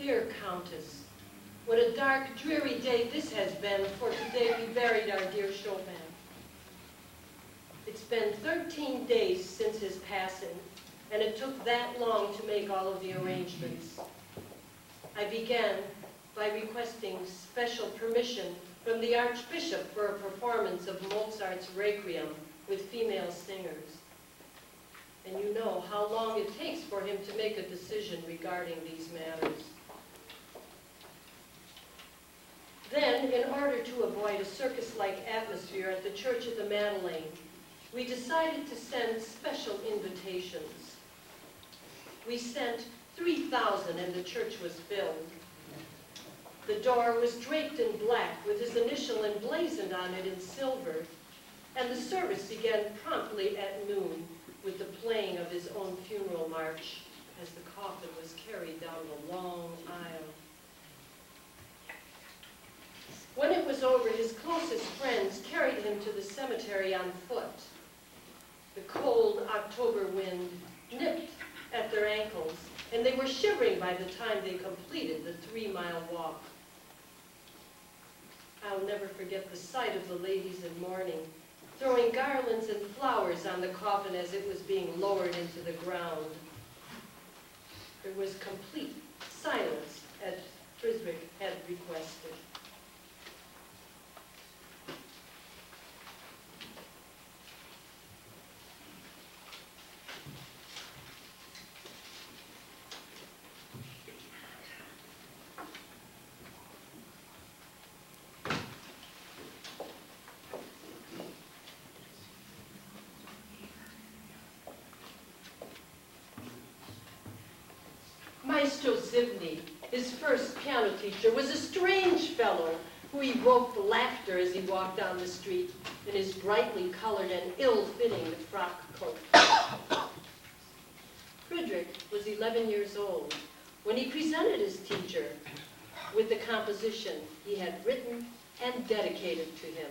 Dear Countess, what a dark, dreary day this has been, for today we buried our dear Chopin. It's been 13 days since his passing, and it took that long to make all of the arrangements. I began by requesting special permission from the Archbishop for a performance of Mozart's Requiem with female singers. And you know how long it takes for him to make a decision regarding these matters. Then, in order to avoid a circus-like atmosphere at the Church of the Madeleine, we decided to send special invitations. We sent 3,000 and the church was filled. The door was draped in black with his initial emblazoned on it in silver, and the service began promptly at noon with the playing of his own funeral march as the coffin was carried down the long aisle. When it was over, his closest friends carried him to the cemetery on foot. The cold October wind nipped at their ankles, and they were shivering by the time they completed the 3-mile walk. I'll never forget the sight of the ladies in mourning, throwing garlands and flowers on the coffin as it was being lowered into the ground. There was complete silence, as Frederic had requested. Maestro Zivny, his first piano teacher, was a strange fellow who evoked laughter as he walked down the street in his brightly colored and ill-fitting frock coat. Frederic was 11 years old when he presented his teacher with the composition he had written and dedicated to him.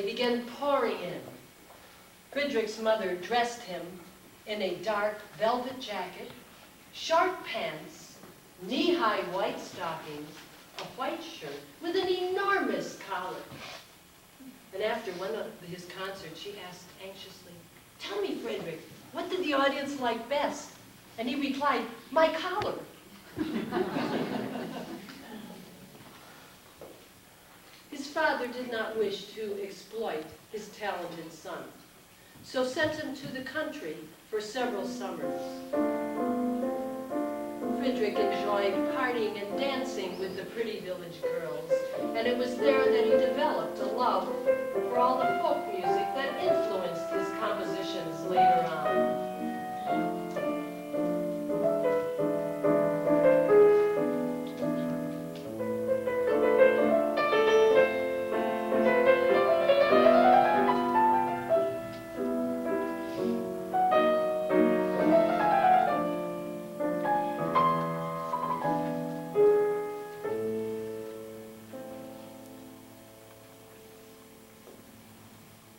Began pouring in. Frederick's mother dressed him in a dark velvet jacket, short pants, knee-high white stockings, a white shirt with an enormous collar. And after one of his concerts, she asked anxiously, "Tell me, Frederic, what did the audience like best?" And he replied, "My collar." His father did not wish to exploit his talented son, so sent him to the country for several summers. Frederic enjoyed partying and dancing with the pretty village girls, and it was there that he developed a love for all the folk music that influenced his compositions later on.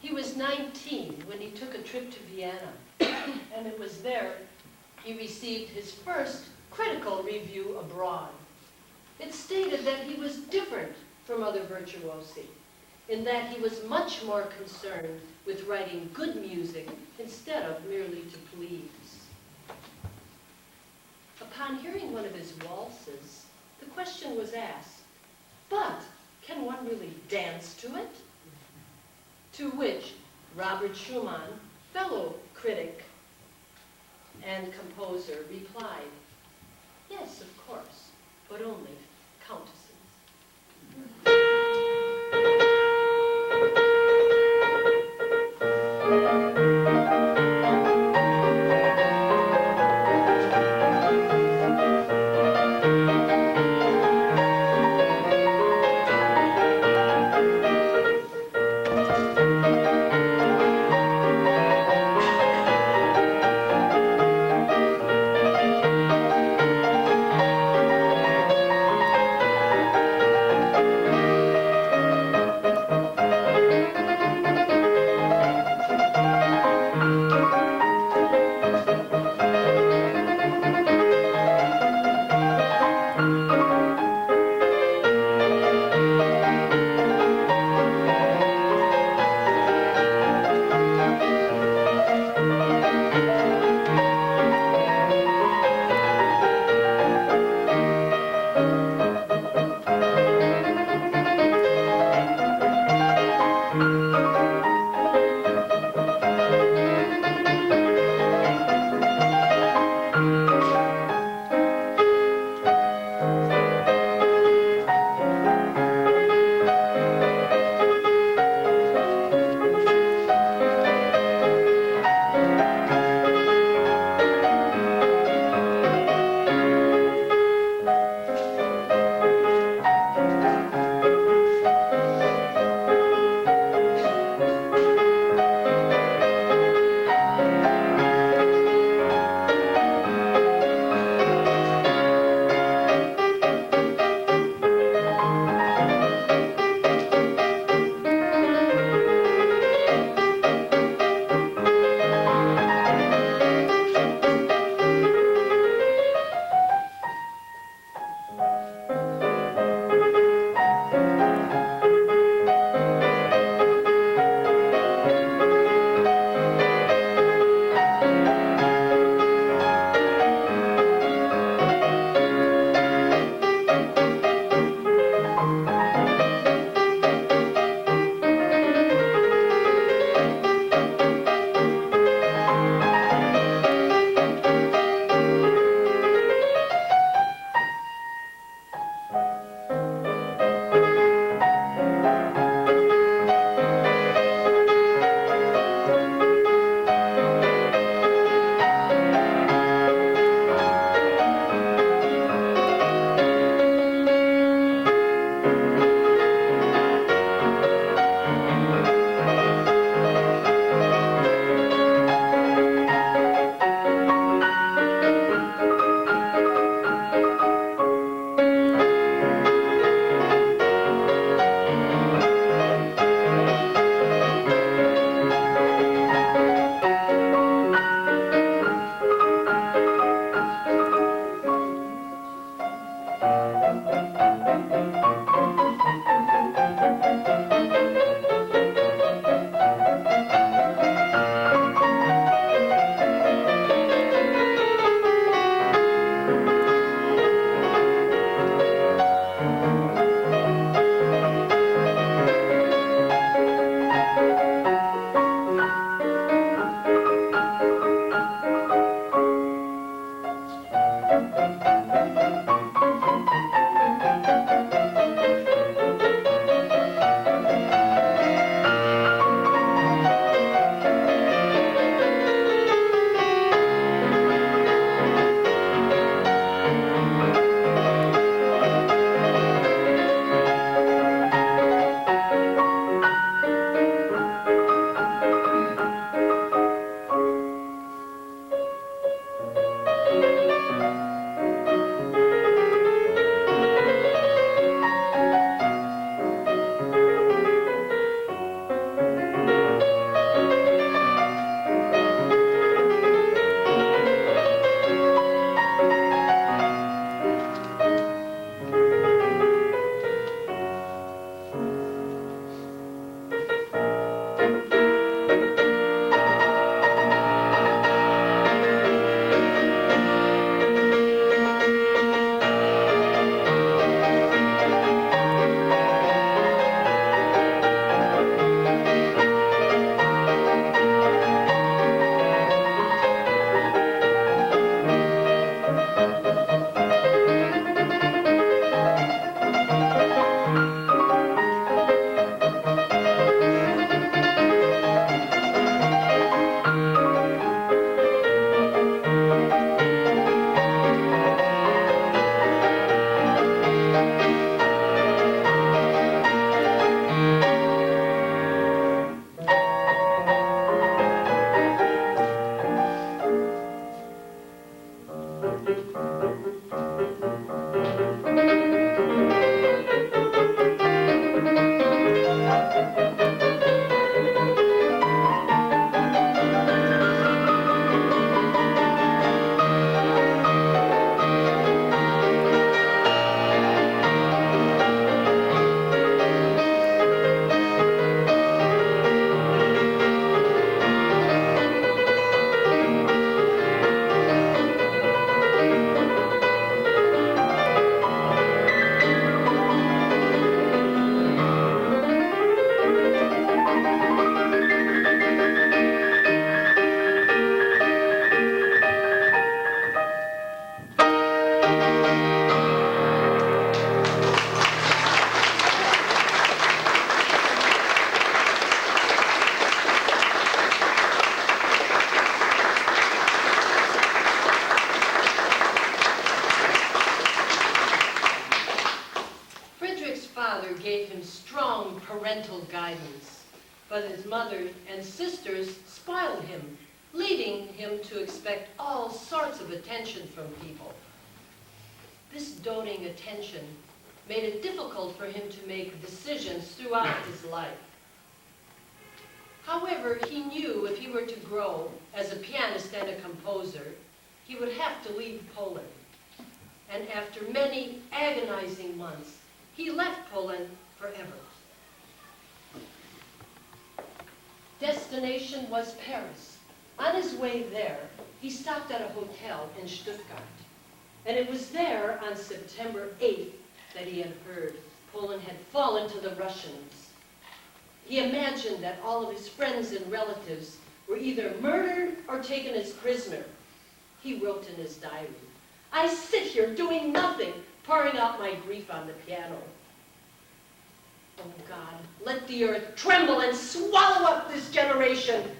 He was 19 when he took a trip to Vienna, and it was there he received his first critical review abroad. It stated that he was different from other virtuosi, in that he was much more concerned with writing good music instead of merely to please. Upon hearing one of his waltzes, the question was asked, but can one really dance to it? To which Robert Schumann, fellow critic and composer, replied, yes, of course, but only countesses. but his mother and sisters spoiled him, leading him to expect all sorts of attention from people. This doting attention made it difficult for him to make decisions throughout his life. However, he knew if he were to grow as a pianist and a composer, he would have to leave Poland. And after many agonizing months, he left Poland forever. Destination was Paris. On his way there, he stopped at a hotel in Stuttgart. And it was there on September 8th that he had heard Poland had fallen to the Russians. He imagined that all of his friends and relatives were either murdered or taken as prisoner. He wrote in his diary, "I sit here doing nothing, pouring out my grief on the piano. Oh God, let the earth tremble and swallow up this generation."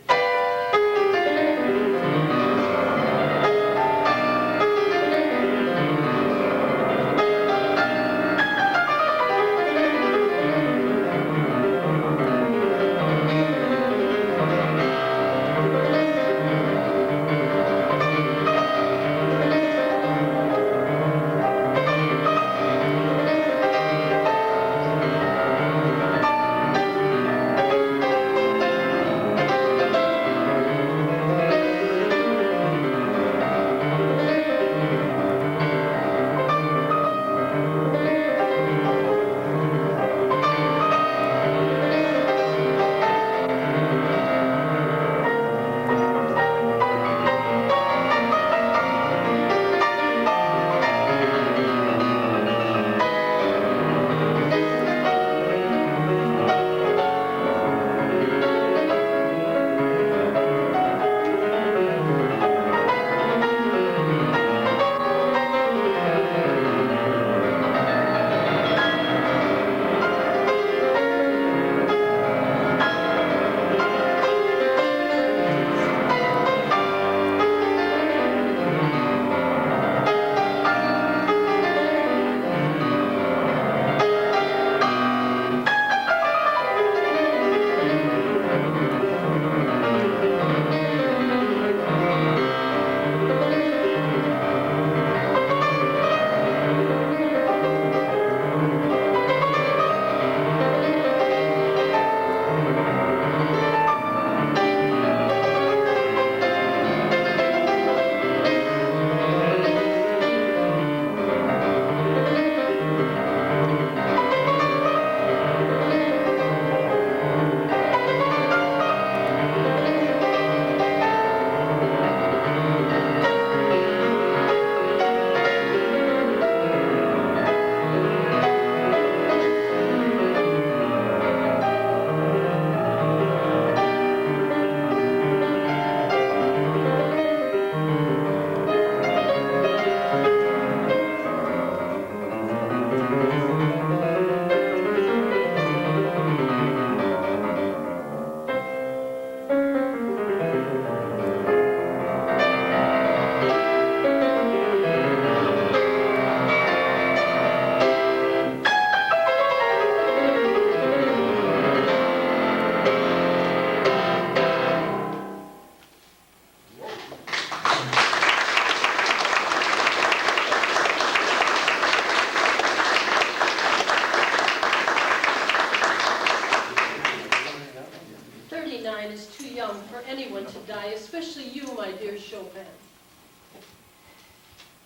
Chopin.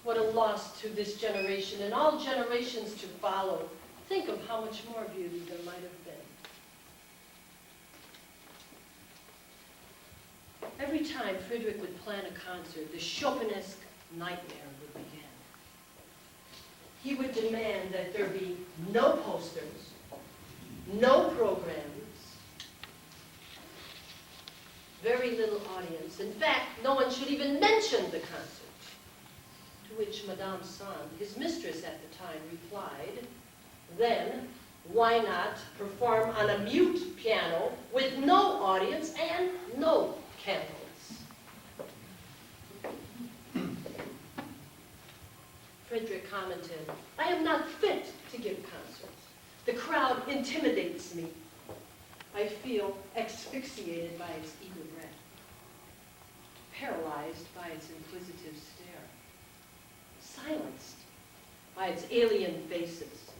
What a loss to this generation and all generations to follow. Think of how much more beauty there might have been. Every time Frederic would plan a concert, the Chopinesque nightmare would begin. He would demand that there be no posters, no programs, very little audience. In fact, no one should even mention the concert. To which Madame Sand, his mistress at the time, replied, then why not perform on a mute piano with no audience and no candles? Frederic commented, I am not fit to give concerts. The crowd intimidates me. I feel excluded. fascinated by its eager breath, paralyzed by its inquisitive stare, silenced by its alien faces.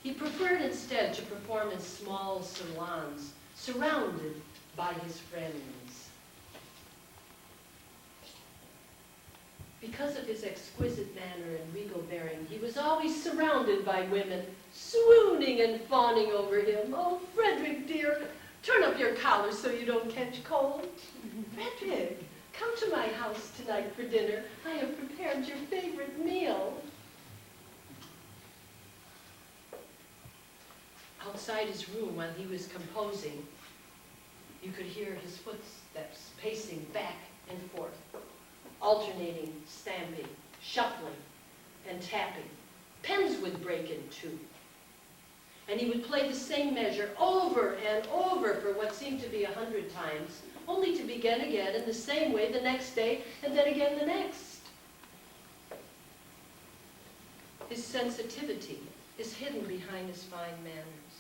He preferred instead to perform in small salons, surrounded by his friends. Because of his exquisite manner and regal bearing, he was always surrounded by women, swooning and fawning over him. "Oh, Frederic, dear, turn up your collar so you don't catch cold. Frederic, come to my house tonight for dinner. I have prepared your favorite meal." Outside his room while he was composing, you could hear his footsteps pacing back and forth, alternating stamping, shuffling, and tapping. Pens would break in two. And he would play the same measure over and over for what seemed to be 100 times, only to begin again in the same way the next day, and then again the next. His sensitivity is hidden behind his fine manners,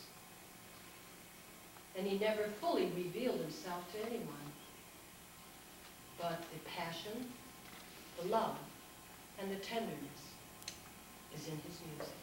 and he never fully revealed himself to anyone. But the passion, the love, and the tenderness is in his music.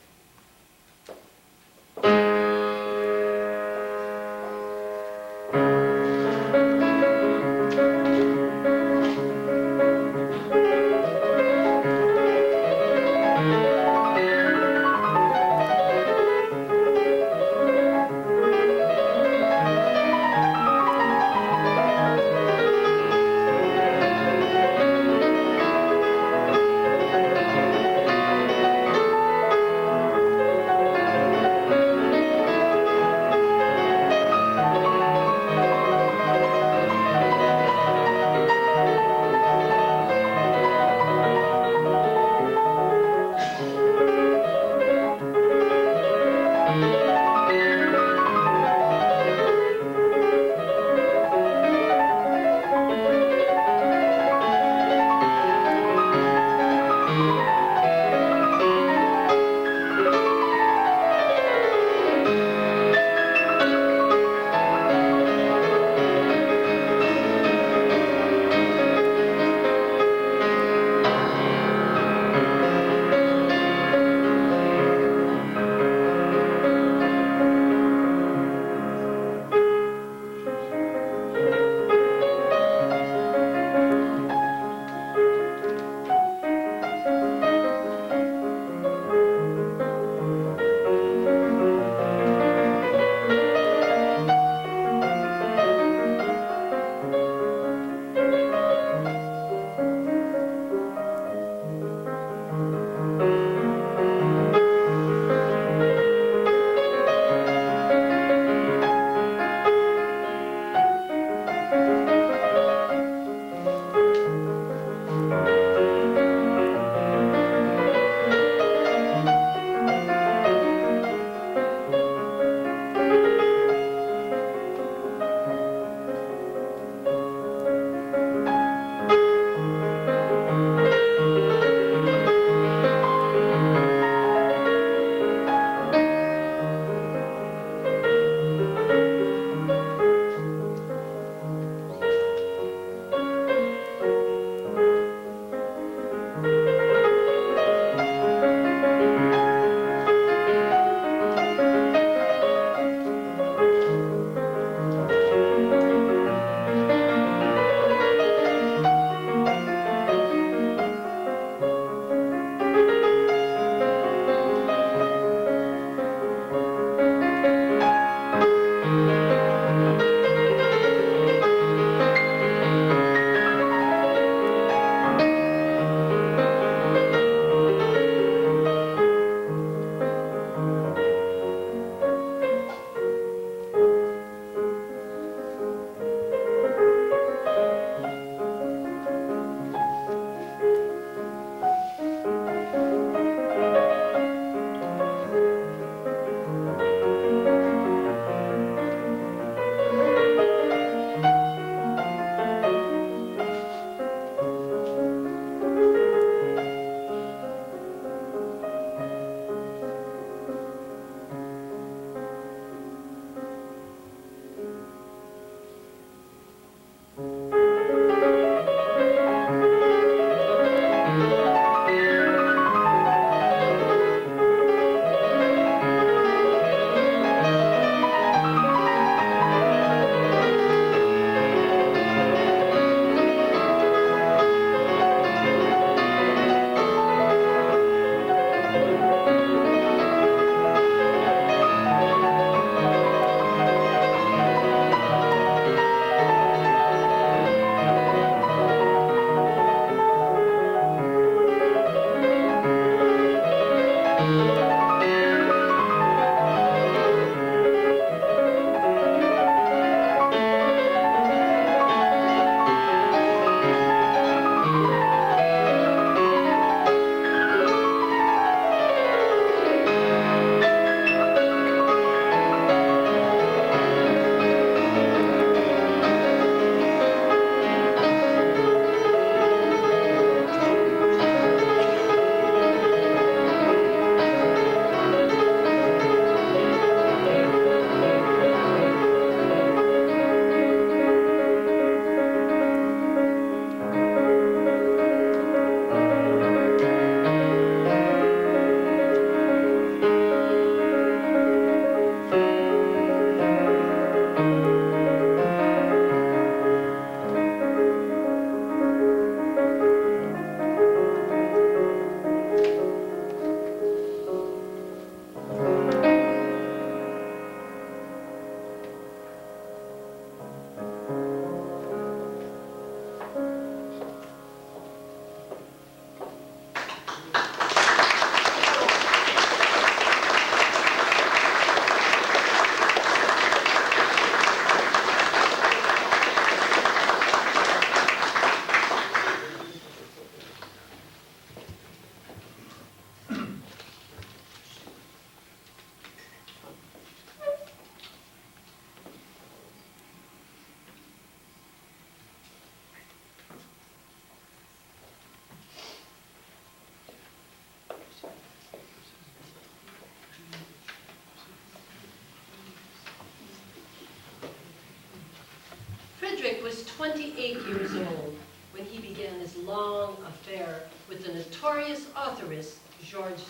Frederic was 28 years old when he began his long affair with the notorious authoress, Joyce.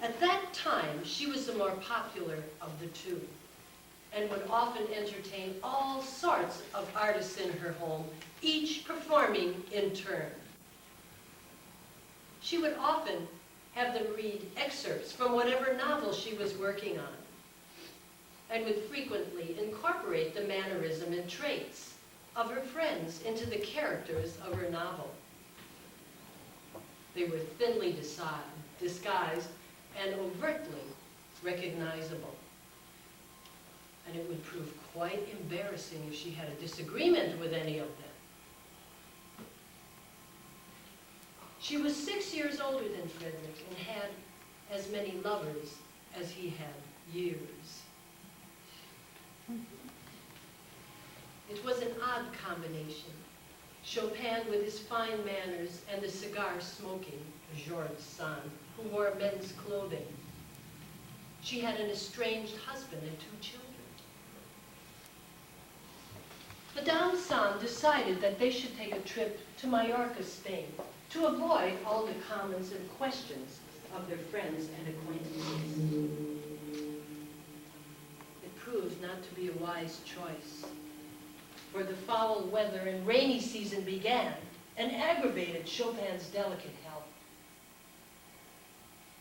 At that time, she was the more popular of the two and would often entertain all sorts of artists in her home, each performing in turn. She would often have them read excerpts from whatever novel she was working on, and would frequently incorporate the mannerism and traits of her friends into the characters of her novel. They were thinly disguised and overtly recognizable. And it would prove quite embarrassing if she had a disagreement with any of them. She was 6 years older than Frederic and had as many lovers as he had years. It was an odd combination. Chopin with his fine manners and the cigar-smoking Georges Sand, who wore men's clothing. She had an estranged husband and 2 children. Madame Sand decided that they should take a trip to Mallorca, Spain, to avoid all the comments and questions of their friends and acquaintances. It proved not to be a wise choice, for the foul weather and rainy season began and aggravated Chopin's delicate health.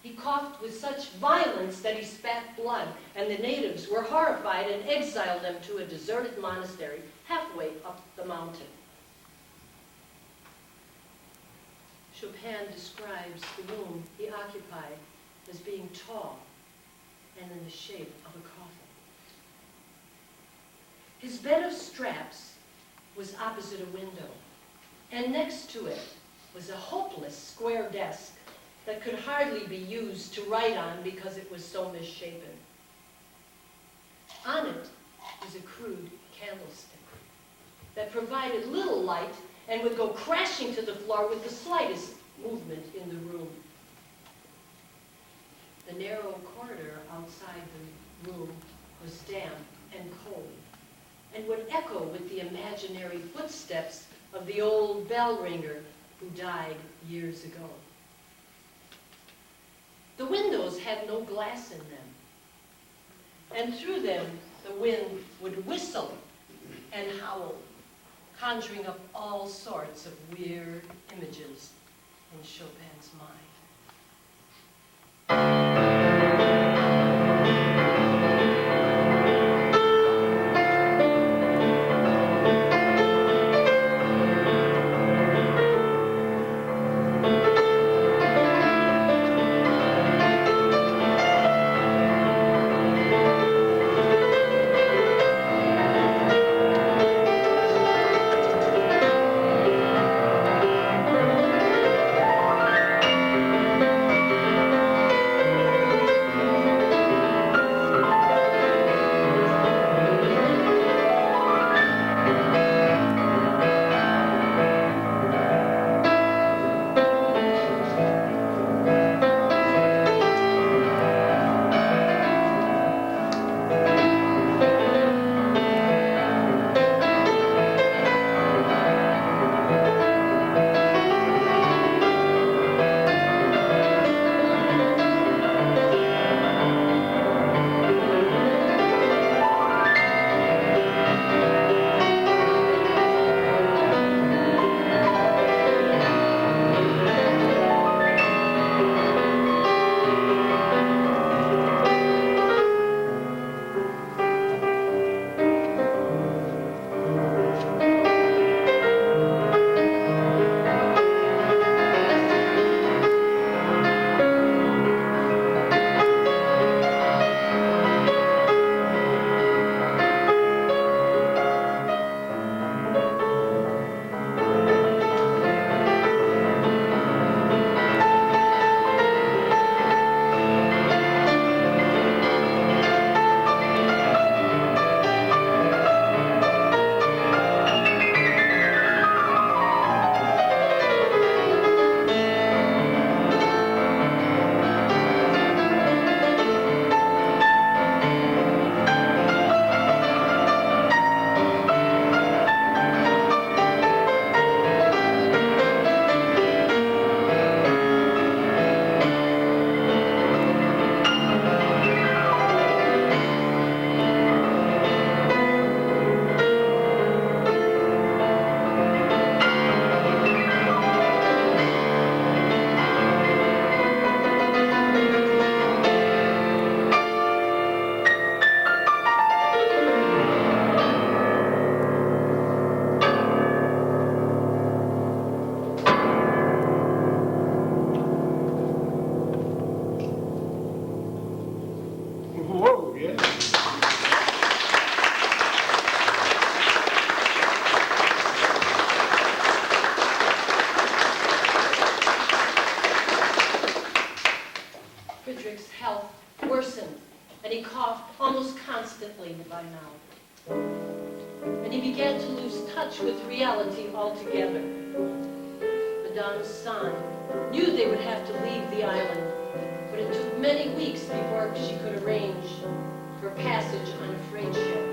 He coughed with such violence that he spat blood, and the natives were horrified and exiled him to a deserted monastery halfway up the mountain. Chopin describes the room he occupied as being tall and in the shape of a coffin. His bed of straps was opposite a window, and next to it was a hopeless square desk that could hardly be used to write on because it was so misshapen. On it was a crude candlestick that provided little light and would go crashing to the floor with the slightest movement in the room. The narrow corridor outside the room was damp and cold, and would echo with the imaginary footsteps of the old bell ringer who died years ago. The windows had no glass in them, and through them the wind would whistle and howl, conjuring up all sorts of weird images in Chopin's mind. and he began to lose touch with reality altogether. Madame Sand knew they would have to leave the island, but it took many weeks before she could arrange for passage on a freight ship.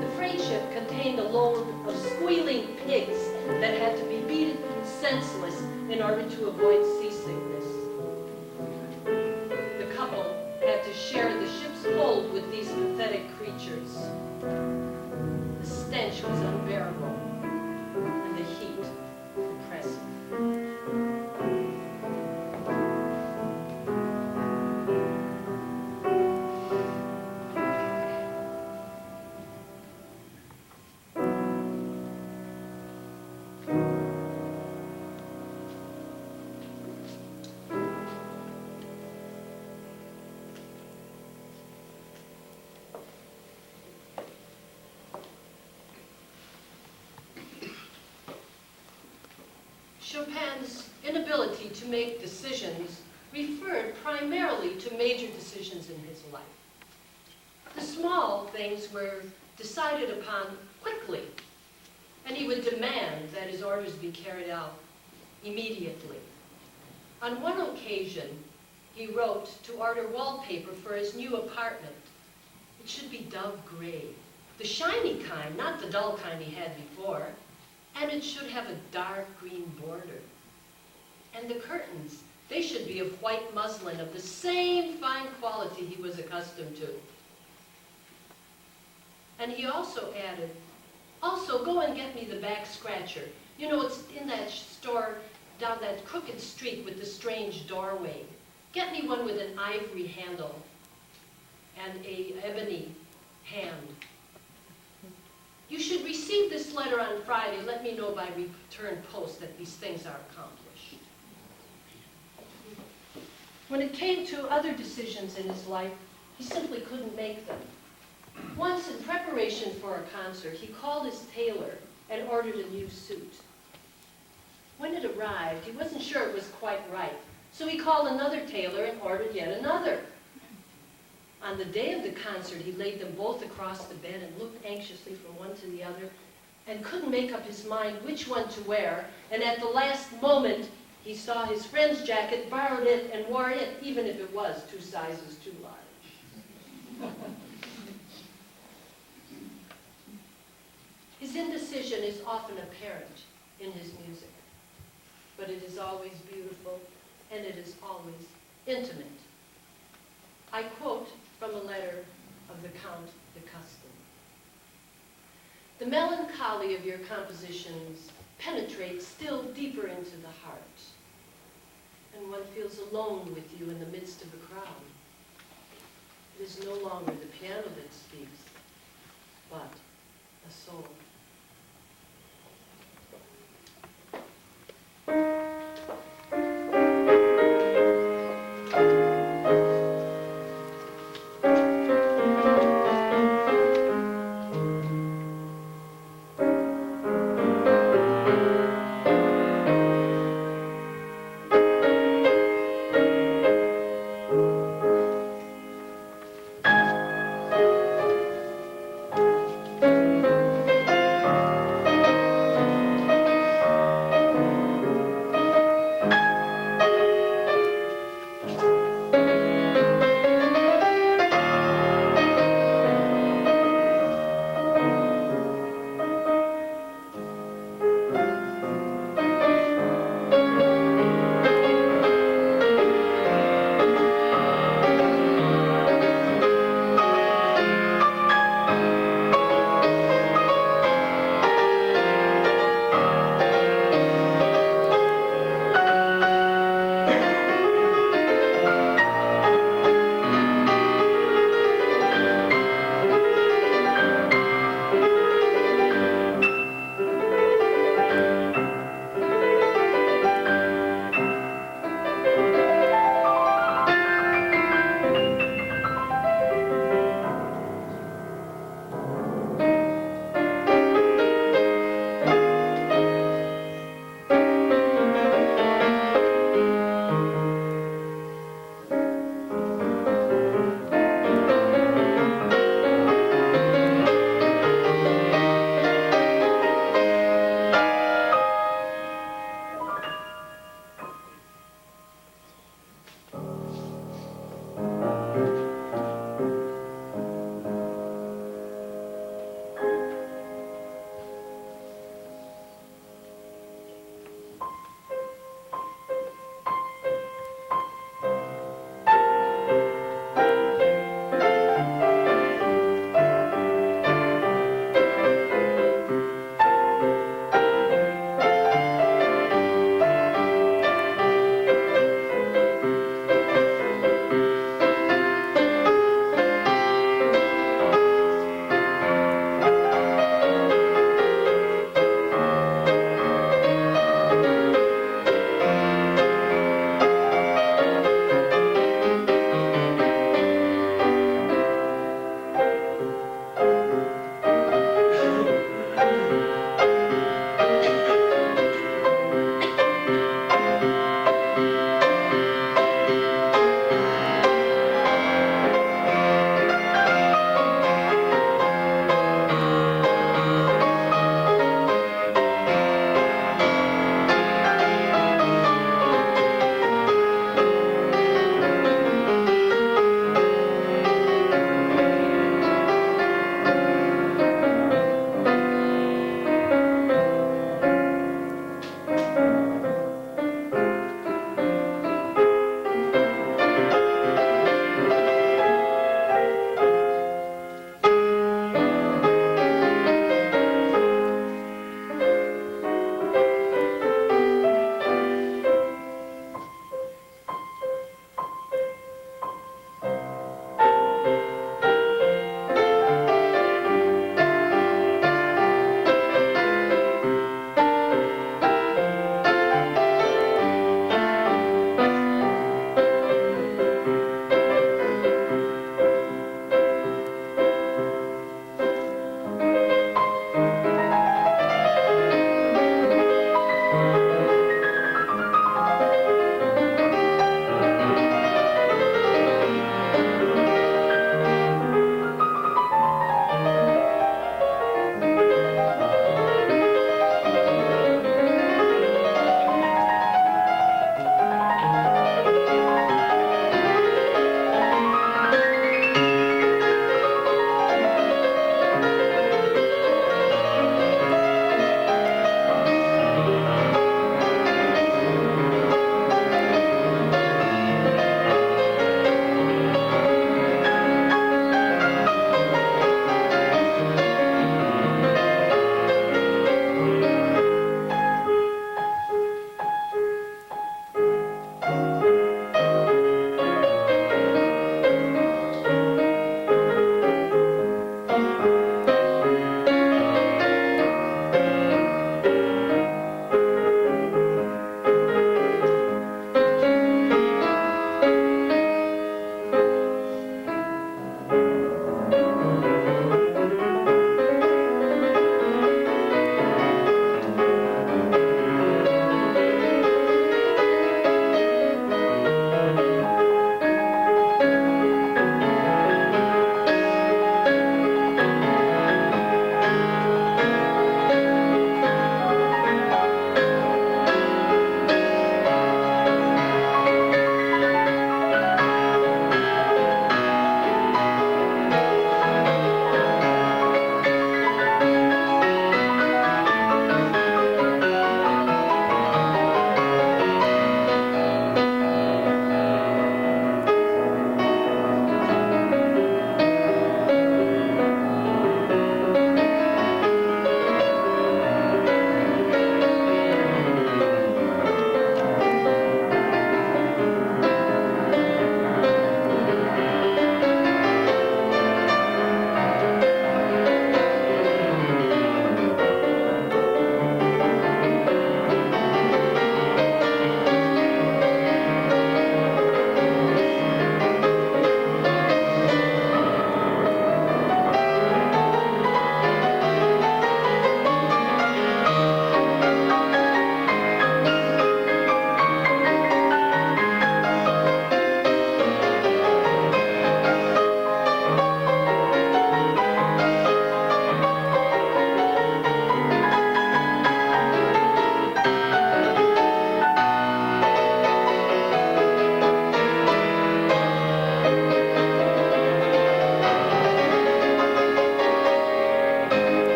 The freight ship contained a load of squealing pigs that had to be beaten senseless in order to avoid seasickness. The couple had to share the ship's hold with these pathetic creatures. The stench was unbearable, and the heat oppressive. Chopin's inability to make decisions referred primarily to major decisions in his life. The small things were decided upon quickly, and he would demand that his orders be carried out immediately. On one occasion, he wrote to order wallpaper for his new apartment. It should be dove gray, the shiny kind, not the dull kind he had before. And it should have a dark green border. And the curtains, they should be of white muslin of the same fine quality he was accustomed to. And he also added, also go and get me the back scratcher. You know, it's in that store down that crooked street with the strange doorway. Get me one with an ivory handle and an ebony hand. You should receive this letter on Friday. Let me know by return post that these things are accomplished. When it came to other decisions in his life, he simply couldn't make them. Once, in preparation for a concert, he called his tailor and ordered a new suit. When it arrived, he wasn't sure it was quite right, so he called another tailor and ordered yet another. On the day of the concert, he laid them both across the bed and looked anxiously from one to the other and couldn't make up his mind which one to wear. And at the last moment, he saw his friend's jacket, borrowed it, and wore it, even if it was 2 sizes too large. His indecision is often apparent in his music, but it is always beautiful, and it is always intimate. I quote from a letter of the Count de Custom. The melancholy of your compositions penetrates still deeper into the heart, and one feels alone with you in the midst of a crowd. It is no longer the piano that speaks, but a soul.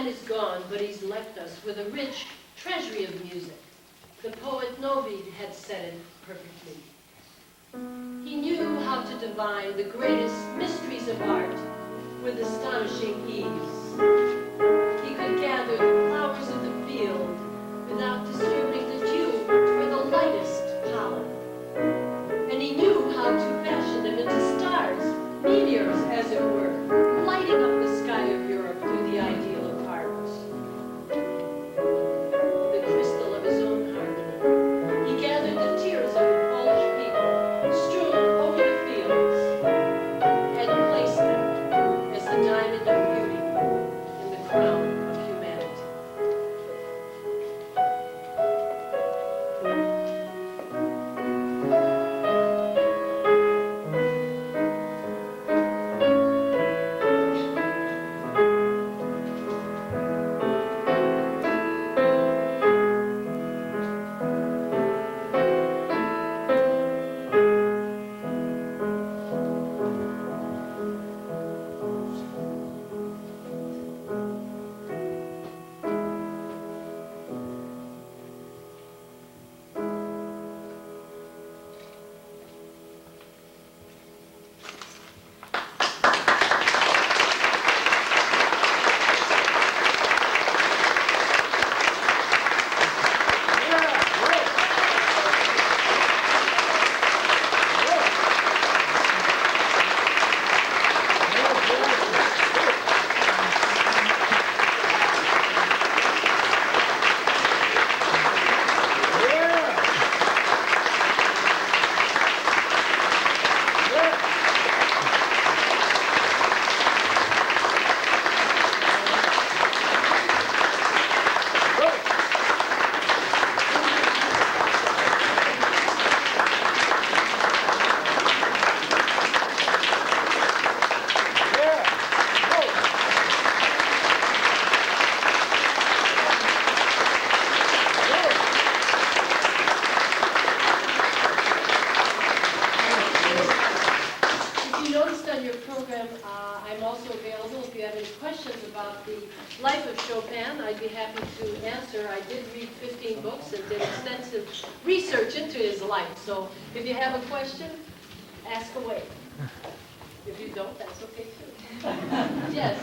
is gone, but he's left us with a rich treasury of music. The poet Novi had said it perfectly. He knew how to divine the greatest mysteries of art with astonishing ease. He could gather the flowers of the field without disturbing the dew or the lightest pollen. And he knew how to fashion them into stars, meteors as it were, lighting up the sky of Europe through the ideal of art. The crystal of his own harmony. He gathered the tears of the Polish people, strewn over the fields, and placed them as the diamond of beauty in the crown of humanity. I'm also available if you have any questions about the life of Chopin. I'd be happy to answer. I did read 15 books and did extensive research into his life. So if you have a question, ask away. If you don't, that's okay too. Yes?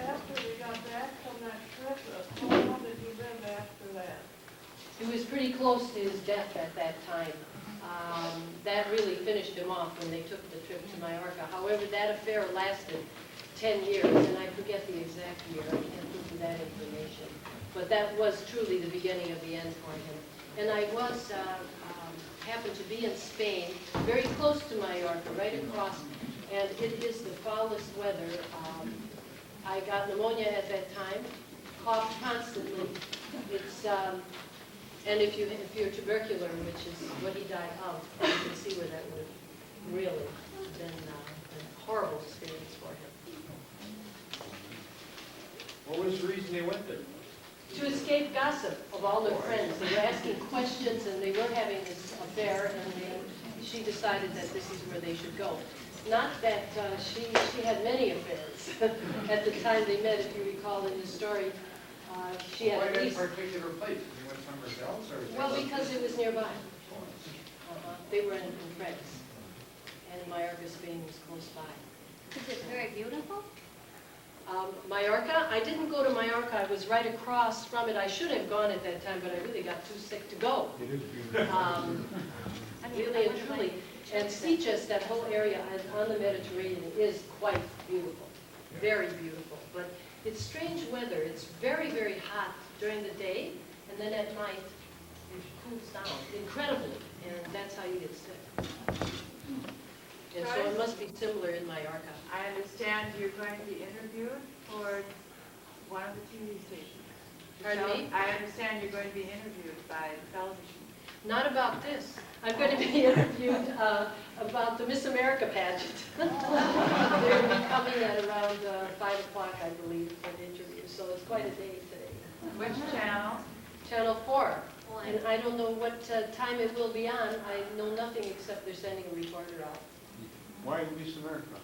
After we got back from that trip, how long did you live after that? He was pretty close to his death at that time. That really finished him off when they took the trip to Mallorca. However, that affair lasted 10 years, and I forget the exact year. I can't give you that information. But that was truly the beginning of the end for him. And I was, happened to be in Spain, very close to Mallorca, right across, and it is the foulest weather. I got pneumonia at that time, coughed constantly. It's, and if you're tubercular, which is what he died of, you can see where that would have really been a horrible experience for him. What was the reason they went there? To escape gossip of all their friends. They were asking questions and they were having this affair, and she decided that this is where they should go. Not that she had many affairs at the time they met, if you recall in the story. She had at least... Why that particular place? They went somewhere else? Or well, because it was nearby. They were in France, and Mallorca, Spain was close by. Is it very beautiful? Mallorca? I didn't go to Mallorca. I was right across from it. I should have gone at that time, but I really got too sick to go. Really and truly. And Sitges, that whole area on the Mediterranean, is quite beautiful. Very beautiful. But it's strange weather. It's very, very hot during the day, and then at night it cools down incredibly, and that's how you get sick. And so it must be similar in Mallorca. I understand you're going to be interviewed for one of the TV stations. Pardon me? I understand you're going to be interviewed by television. Not about this. I'm going to be interviewed about the Miss America pageant. They're coming at around 5 o'clock, I believe, for an interview. So it's quite a day today. Which channel? Channel 4. And I don't know what time it will be on. I know nothing except they're sending a reporter out. why Miss America?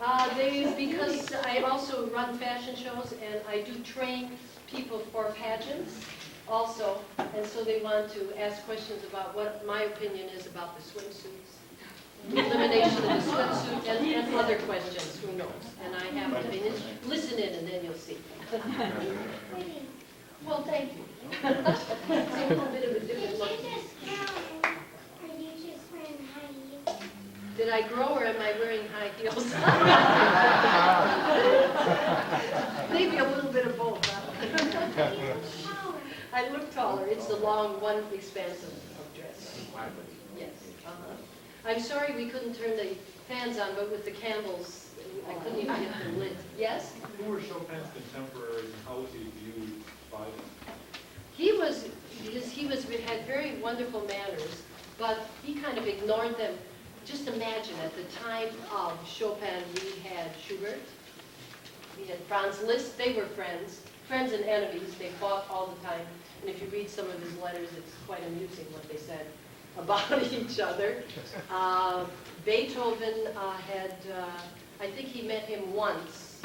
Because I also run fashion shows and I do train people for pageants also, and so they want to ask questions about what my opinion is about the swimsuits, the elimination of the swimsuit, and other questions, who knows? And I have an opinion. Listen in and then you'll see. Well, thank you. It's a little bit of a different look. Did I grow or am I wearing high heels? Maybe a little bit of both. Huh? I look taller. It's the long, one expanse of dress. Yes. I'm sorry we couldn't turn the fans on, but with the candles, I couldn't even get them lit. Yes? Who were Chopin's contemporaries and how was he viewed by them? He had very wonderful manners, but he kind of ignored them. Just imagine, at the time of Chopin, we had Schubert, we had Franz Liszt. They were friends and enemies. They fought all the time. And if you read some of his letters, it's quite amusing what they said about each other. Beethoven had, I think he met him once.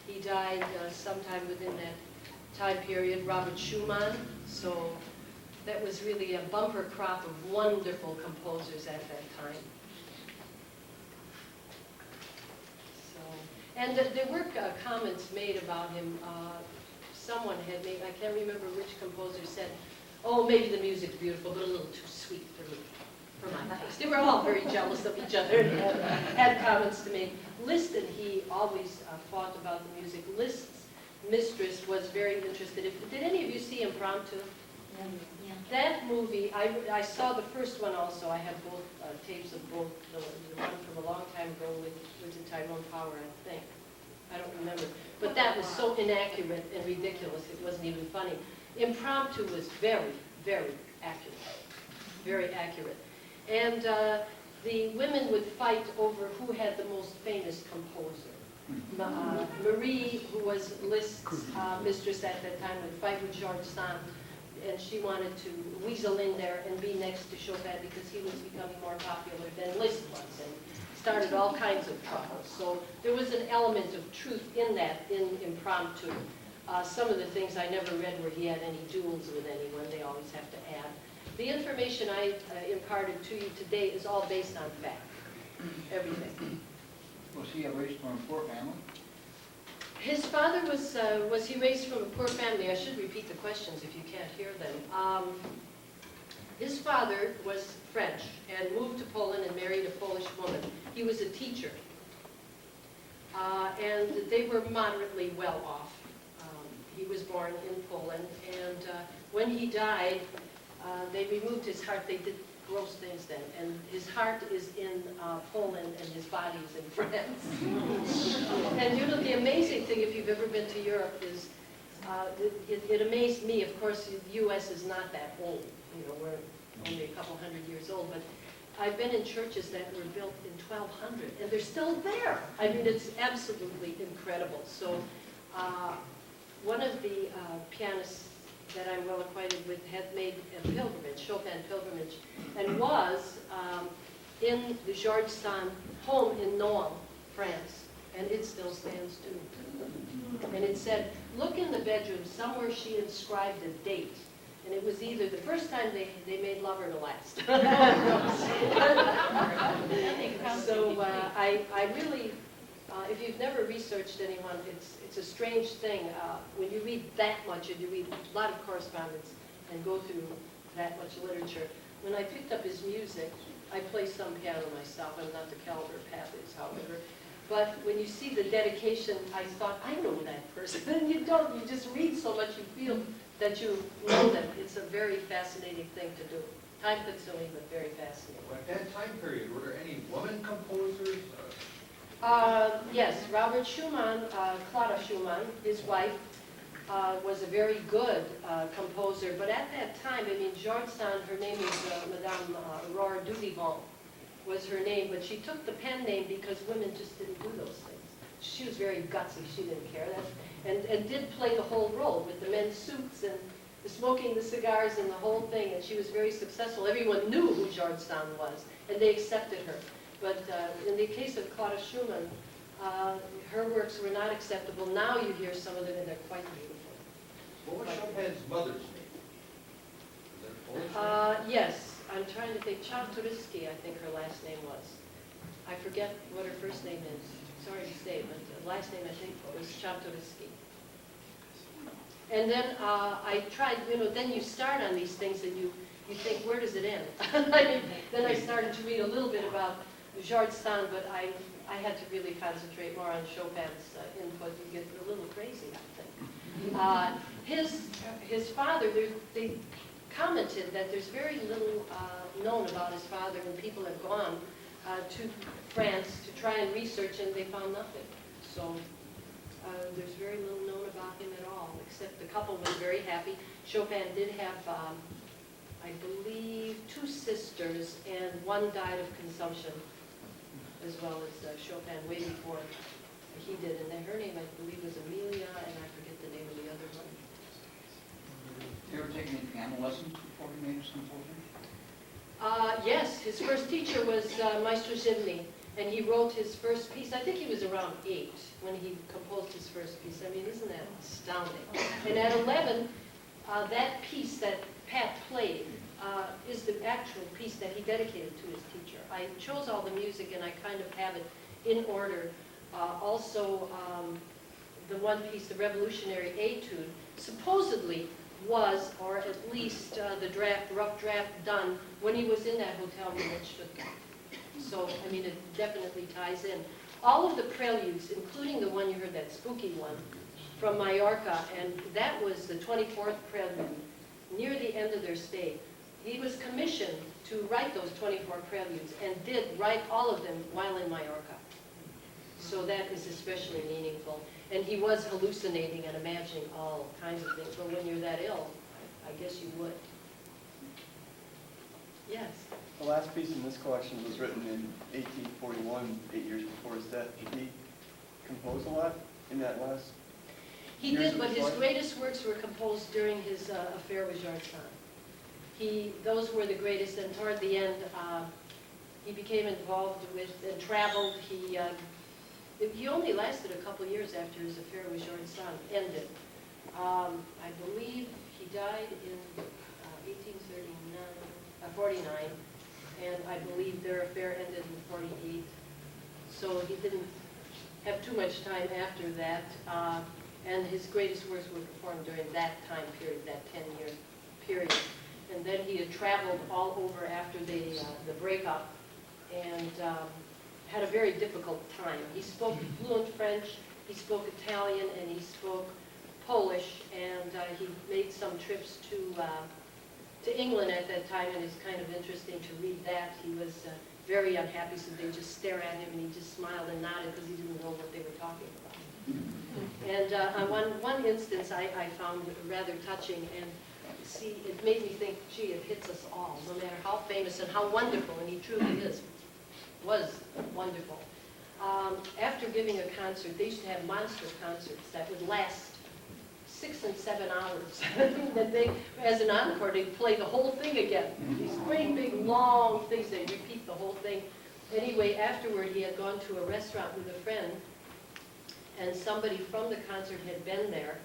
He died sometime within that time period. Robert Schumann. So that was really a bumper crop of wonderful composers at that time. And there were comments made about him. Someone had made, I can't remember which composer said, oh, maybe the music's beautiful, but a little too sweet for my taste. They were all very jealous of each other and had comments to make. Liszt, and he always fought about the music. Liszt's mistress was very interested. Did any of you see Impromptu? Yeah. That movie, I saw the first one also. I have both tapes of both. The one from a long time ago with Tyrone Power, I think. I don't remember. But that was so inaccurate and ridiculous, it wasn't even funny. Impromptu was very, very accurate. Very accurate. And the women would fight over who had the most famous composer. Marie, who was Liszt's mistress at that time, would fight with George Sand. And she wanted to weasel in there and be next to Chopin because he was becoming more popular than Liszt was, and started all kinds of trouble. So there was an element of truth in that, in Impromptu. Some of the things I never read where he had any duels with anyone. They always have to add. The information I imparted to you today is all based on fact. Everything. Was he raised from a poor family? His father was he raised from a poor family? I should repeat the questions if you can't hear them. His father was French and moved to Poland and married a Polish woman. He was a teacher. And they were moderately well off. He was born in Poland, and when he died, they removed his heart. They did gross things then, and his heart is in Poland and his body is in France. And you know, the amazing thing, if you've ever been to Europe, is it amazed me. Of course, the U.S. is not that old. You know, we're only a couple hundred years old, but I've been in churches that were built in 1200, and they're still there. I mean, it's absolutely incredible. So one of the pianists that I'm well acquainted with had made a pilgrimage, Chopin pilgrimage, and was in the George Sand home in Nohant, France, and it still stands too. And it said, look in the bedroom, somewhere she inscribed a date. And it was either the first time they made love or the last. So I really, if you've never researched anyone, it's a strange thing. When you read that much, and you read a lot of correspondence and go through that much literature. When I picked up his music, I play some piano myself. I'm not the caliber Pat is, however. But when you see the dedication, I thought, I know that person. And you don't. You just read so much, you feel that you know them. It's a very fascinating thing to do. Time-consuming, but very fascinating. At that time period, were there any women composers? Yes, Robert Schumann, Clara Schumann, his wife, was a very good composer. But at that time, I mean, George Sand, her name is Madame Aurore Dudivant, was her name. But she took the pen name because women just didn't do those things. She was very gutsy. She didn't care. And did play the whole role with the men's suits and the smoking the cigars and the whole thing. And she was very successful. Everyone knew who George Sand was, and they accepted her. But in the case of Clara Schumann, Her works were not acceptable. Now you hear some of them and they're quite beautiful. What was Chopin's mother's name? Was that a Polish name? Yes, I'm trying to think. Czartoryski, I think her last name was. I forget what her first name is. Sorry to say, but the last name I think was Czartoryski. And then I tried, then you start on these things and you think, where does it end? Then I started to read a little bit about George Sand, but I had to really concentrate more on Chopin's input. You get a little crazy, I think. His father, they commented that there's very little known about his father, and people have gone to France to try and research, and they found nothing. So there's very little known about him at all, except the couple was very happy. Chopin did have, I believe, 2 sisters, and one died of consumption, as well as Chopin, way before he did. And then her name, I believe, was Amelia, and I forget the name of the other one. You ever taken any piano lessons before you made a symposium? Yes, his first teacher was Maestro Zimny, and he wrote his first piece. I think he was around 8 when he composed his first piece. I mean, isn't that astounding? And at 11, that piece that Pat played is the actual piece that he dedicated to his teacher. I chose all the music, and I kind of have it in order. Also, the one piece, the Revolutionary Etude, supposedly was, or at least the rough draft done when he was in that hotel room at Stuttgart. So, I mean, it definitely ties in. All of the preludes, including the one you heard, that spooky one, from Mallorca, and that was the 24th prelude, near the end of their stay. He was commissioned to write those 24 preludes, and did write all of them while in Mallorca. So that is especially meaningful. And he was hallucinating and imagining all kinds of things. But when you're that ill, I guess you would. Yes? The last piece in this collection was written in 1841, 8 years before his death. Did he compose a lot in that last He years did, of but his his life? greatest works were composed during his affair with George Sand. Those were the greatest, and toward the end, he became involved with and traveled. He only lasted a couple years after his affair with George Sand ended. I believe he died in 49, and I believe their affair ended in 48. So he didn't have too much time after that, and his greatest works were performed during that time period, that 10-year period. And then he had traveled all over after the breakup, and had a very difficult time. He spoke fluent French, he spoke Italian, and he spoke Polish, and he made some trips to England at that time, and it's kind of interesting to read that. He was very unhappy, so they just stare at him, and he just smiled and nodded because he didn't know what they were talking about. And on one instance I found rather touching, and see, it made me think, gee, it hits us all, no matter how famous and how wonderful, and he truly was wonderful. After giving a concert, they used to have monster concerts that would last 6 and 7 hours. That they, as an encore, they'd play the whole thing again. These great big long things, they repeat the whole thing. Anyway, afterward, he had gone to a restaurant with a friend, and somebody from the concert had been there,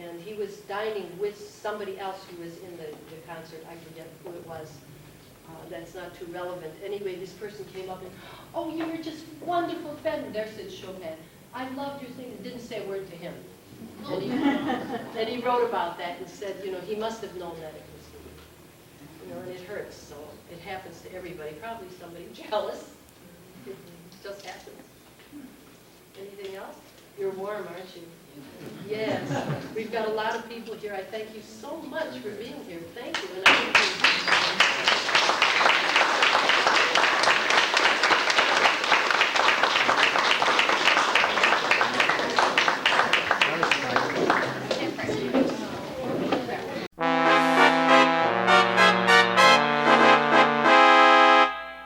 and he was dining with somebody else who was in the concert. I forget who it was. That's not too relevant. Anyway, this person came up and, oh, you were just wonderful, Fred. There said Chopin. I loved your thing. And didn't say a word to him. And he wrote about that and said, he must have known that it was, and it hurts. So it happens to everybody. Probably somebody jealous. It just happens. Anything else? You're warm, aren't you? Yes. We've got a lot of people here. I thank you so much for being here. Thank you. And I think